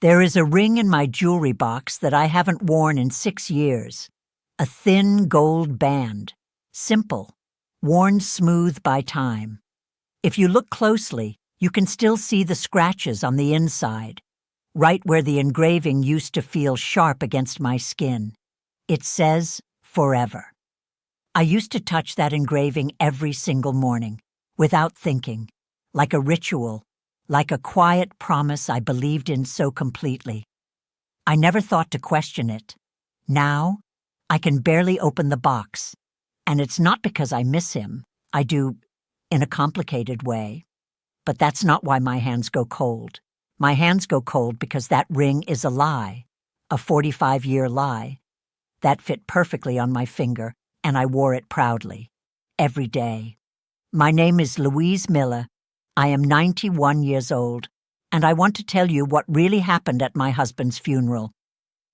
There is a ring in my jewelry box that I haven't worn in 6 years. A thin gold band. Simple. Worn smooth by time. If you look closely, you can still see the scratches on the inside, right where the engraving used to feel sharp against my skin. It says, "Forever." I used to touch that engraving every single morning, without thinking, like a ritual, like a quiet promise I believed in so completely. I never thought to question it. Now, I can barely open the box, and it's not because I miss him. I do, in a complicated way. But that's not why my hands go cold. My hands go cold because that ring is a lie, a 45-year lie. That fit perfectly on my finger, and I wore it proudly, every day. My name is Louise Miller. I am 91 years old, and I want to tell you what really happened at my husband's funeral.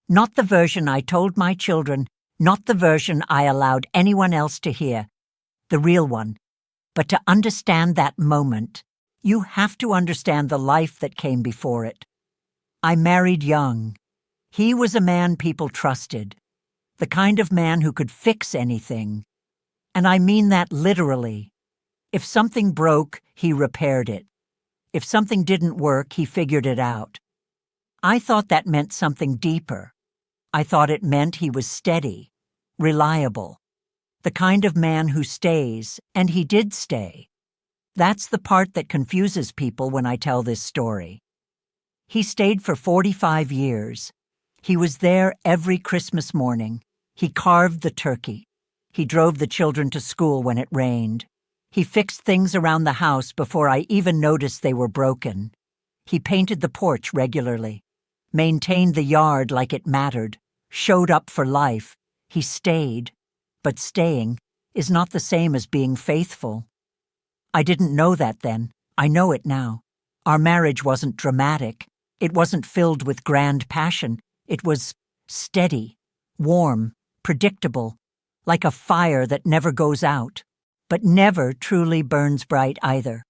Not the version I told my children, not the version I allowed anyone else to hear, the real one. But to understand that moment, you have to understand the life that came before it. I married young. He was a man people trusted, the kind of man who could fix anything. And I mean that literally. If something broke, he repaired it. If something didn't work, he figured it out. I thought that meant something deeper. I thought it meant he was steady, reliable, the kind of man who stays, and he did stay. That's the part that confuses people when I tell this story. He stayed for 45 years. He was there every Christmas morning. He carved the turkey. He drove the children to school when it rained. He fixed things around the house before I even noticed they were broken. He painted the porch regularly, maintained the yard like it mattered, showed up for life. He stayed, but staying is not the same as being faithful. I didn't know that then. I know it now. Our marriage wasn't dramatic. It wasn't filled with grand passion. It was steady, warm, predictable, like a fire that never goes out, but never truly burns bright either.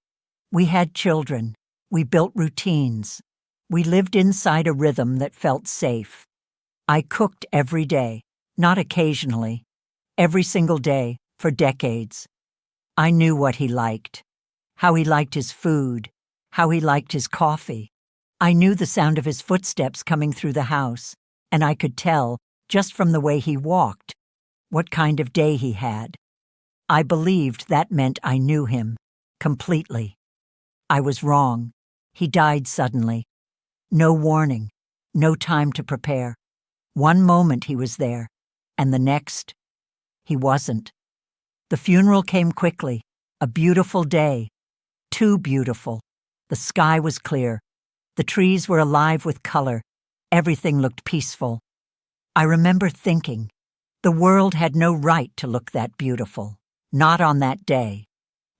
We had children. We built routines. We lived inside a rhythm that felt safe. I cooked every day, not occasionally, every single day for decades. I knew what he liked, how he liked his food, how he liked his coffee. I knew the sound of his footsteps coming through the house, and I could tell, just from the way he walked, what kind of day he had. I believed that meant I knew him, completely. I was wrong. He died suddenly. No warning, no time to prepare. One moment he was there, and the next, he wasn't. The funeral came quickly, a beautiful day. Too beautiful. The sky was clear. The trees were alive with color. Everything looked peaceful. I remember thinking, the world had no right to look that beautiful. Not on that day.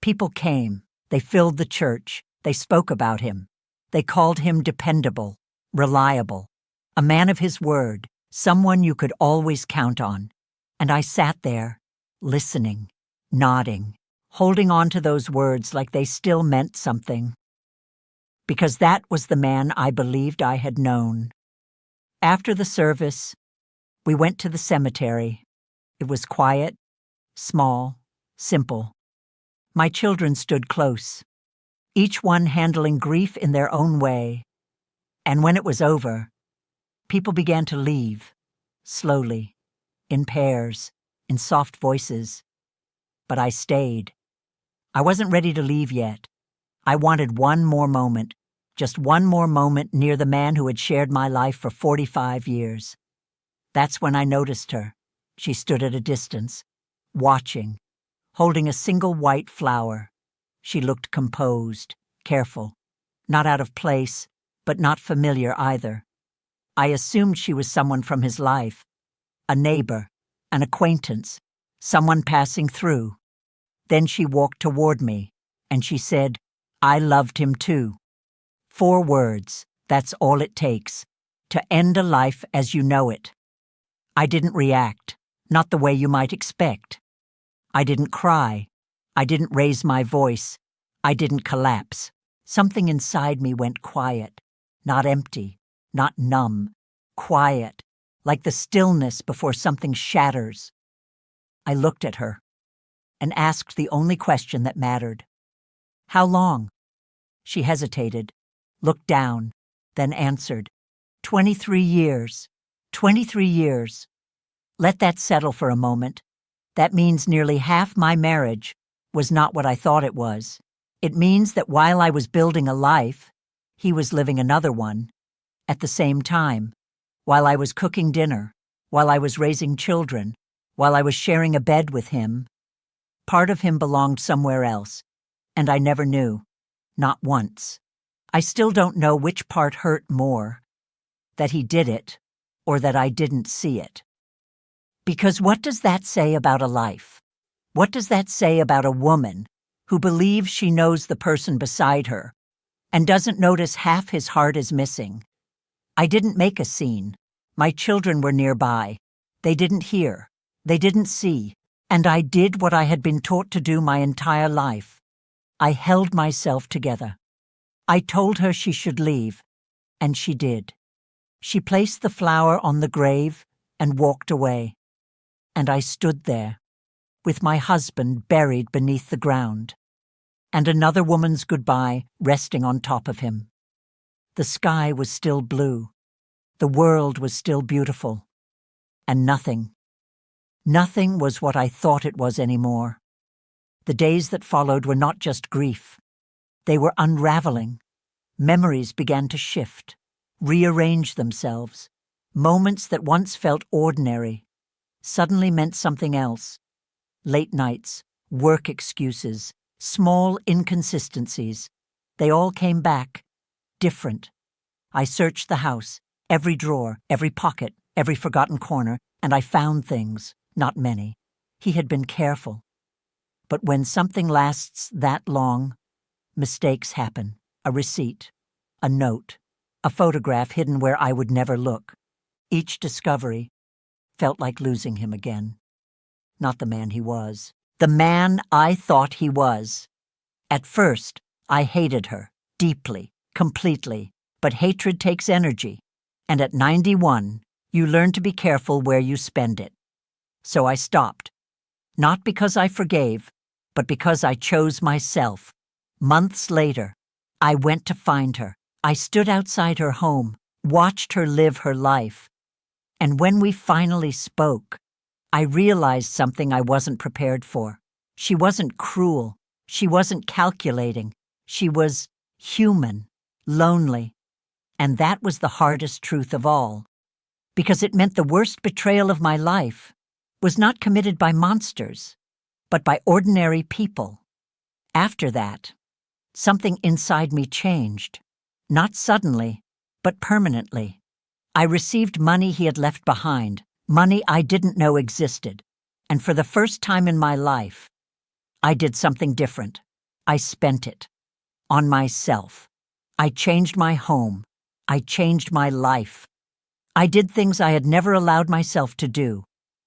People came. They filled the church. They spoke about him. They called him dependable, reliable, a man of his word, someone you could always count on. And I sat there, listening, nodding, holding on to those words like they still meant something. Because that was the man I believed I had known. After the service, we went to the cemetery. It was quiet, small, simple. My children stood close, each one handling grief in their own way. And when it was over, people began to leave, slowly, in pairs, in soft voices. But I stayed. I wasn't ready to leave yet. I wanted one more moment, just one more moment near the man who had shared my life for 45 years. That's when I noticed her. She stood at a distance, watching, holding a single white flower. She looked composed, careful, not out of place, but not familiar either. I assumed she was someone from his life, a neighbor, an acquaintance, someone passing through. Then she walked toward me, and she said, "I loved him too." 4 words, that's all it takes, to end a life as you know it. I didn't react, not the way you might expect. I didn't cry. I didn't raise my voice. I didn't collapse. Something inside me went quiet, not empty, not numb, quiet, like the stillness before something shatters. I looked at her and asked the only question that mattered. How long? She hesitated, looked down, then answered, 23 years. 23 years. Let that settle for a moment. That means nearly half my marriage was not what I thought it was. It means that while I was building a life, he was living another one. At the same time, while I was cooking dinner, while I was raising children, while I was sharing a bed with him, part of him belonged somewhere else, and I never knew. Not once. I still don't know which part hurt more, that he did it or that I didn't see it. Because what does that say about a life? What does that say about a woman who believes she knows the person beside her and doesn't notice half his heart is missing? I didn't make a scene. My children were nearby. They didn't hear. They didn't see. And I did what I had been taught to do my entire life. I held myself together. I told her she should leave, and she did. She placed the flower on the grave and walked away. And I stood there, with my husband buried beneath the ground, and another woman's goodbye resting on top of him. The sky was still blue. The world was still beautiful. And nothing was what I thought it was anymore. The days that followed were not just grief. They were unraveling. Memories began to shift, rearrange themselves. Moments that once felt ordinary suddenly meant something else. Late nights, work excuses, small inconsistencies. They all came back, different. I searched the house, every drawer, every pocket, every forgotten corner, and I found things, not many. He had been careful. But when something lasts that long, mistakes happen. A receipt, a note, a photograph hidden where I would never look. Each discovery felt like losing him again. Not the man he was. The man I thought he was. At first, I hated her, deeply, completely. But hatred takes energy. And at 91, you learn to be careful where you spend it. So I stopped. Not because I forgave, but because I chose myself. Months later, I went to find her. I stood outside her home, watched her live her life. And when we finally spoke, I realized something I wasn't prepared for. She wasn't cruel. She wasn't calculating. She was human, lonely. And that was the hardest truth of all, because it meant the worst betrayal of my life was not committed by monsters, but by ordinary people. After that, something inside me changed, not suddenly, but permanently. I received money he had left behind, money I didn't know existed, and for the first time in my life, I did something different. I spent it on myself. I changed my home. I changed my life. I did things I had never allowed myself to do,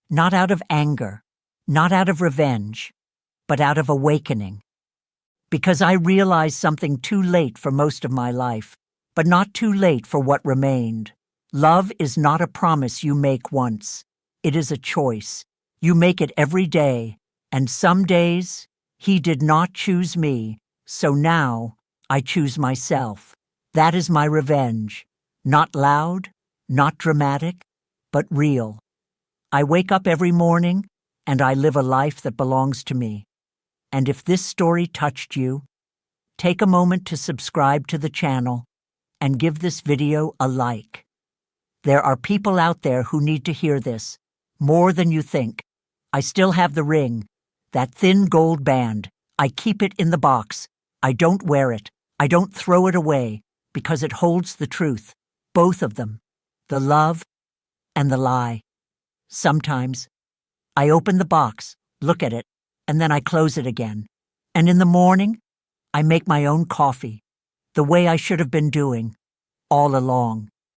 not out of anger, not out of revenge, but out of awakening. Because I realized something too late for most of my life, but not too late for what remained. Love is not a promise you make once. It is a choice. You make it every day, and some days he did not choose me, so now I choose myself. That is my revenge. Not loud, not dramatic, but real. I wake up every morning, and I live a life that belongs to me. And if this story touched you, take a moment to subscribe to the channel and give this video a like. There are people out there who need to hear this, more than you think. I still have the ring, that thin gold band. I keep it in the box. I don't wear it. I don't throw it away, because it holds the truth, both of them, the love and the lie. Sometimes I open the box, look at it, and then I close it again. And in the morning, I make my own coffee, the way I should have been doing all along.